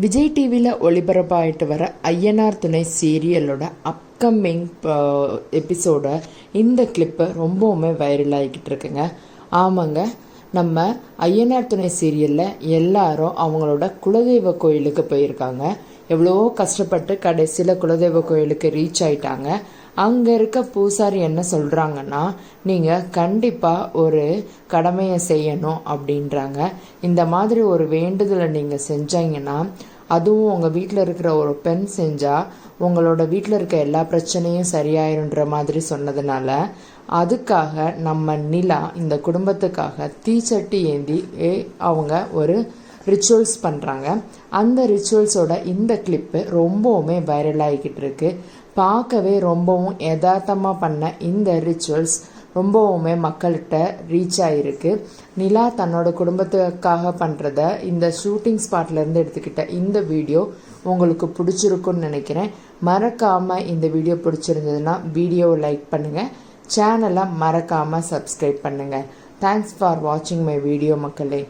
விஜய் டிவியில் ஒளிபரப்பாயிட்டு வர ஐயனார் துணை சீரியலோட அப்கமிங் எபிசோட இந்த கிளிப்பு ரொம்பவுமே வைரல் ஆகிக்கிட்டு இருக்குங்க. ஆமாங்க, நம்ம ஐயனார் துணை சீரியலில் எல்லாரும் அவங்களோட குலதெய்வ கோயிலுக்கு போயிருக்காங்க. எவ்வளோ கஷ்டப்பட்டு கடைசியில் குலதெய்வ கோயிலுக்கு ரீச் ஆயிட்டாங்க. அங்கே இருக்க பூசாரி என்ன சொல்கிறாங்கன்னா, நீங்கள் கண்டிப்பாக ஒரு கடமையை செய்யணும் அப்படின்றாங்க. இந்த மாதிரி ஒரு வேண்டுதலை நீங்கள் செஞ்சீங்கன்னா, அதுவும் உங்கள் வீட்டில் இருக்கிற ஒரு பெண் செஞ்சால் உங்களோட வீட்டில் இருக்க எல்லா பிரச்சனையும் சரியாயிருன்ற மாதிரி சொன்னதுனால, அதுக்காக நம்ம நிலா இந்த குடும்பத்துக்காக தீச்சட்டி ஏந்தி அவங்க ஒரு ரிச்சுவல்ஸ் பண்ணுறாங்க. அந்த ரிச்சுவல்ஸோட இந்த கிளிப்பு ரொம்பவுமே வைரல் ஆகிக்கிட்டு இருக்கு. பார்க்கவே ரொம்பவும் யதார்த்தமாக பண்ண இந்த ரிச்சுவல்ஸ் ரொம்பவுமே மக்கள்கிட்ட ரீச் ஆகிருக்கு. நிலா தன்னோட குடும்பத்துக்காக பண்ணுறத இந்த ஷூட்டிங் ஸ்பாட்லேருந்து எடுத்துக்கிட்ட இந்த வீடியோ உங்களுக்கு பிடிச்சிருக்குன்னு நினைக்கிறேன். மறக்காமல் இந்த வீடியோ பிடிச்சிருந்ததுன்னா வீடியோவை லைக் பண்ணுங்கள், சேனலை மறக்காமல் சப்ஸ்கிரைப் பண்ணுங்கள். தேங்க்ஸ் ஃபார் வாட்சிங் மை வீடியோ மக்களே.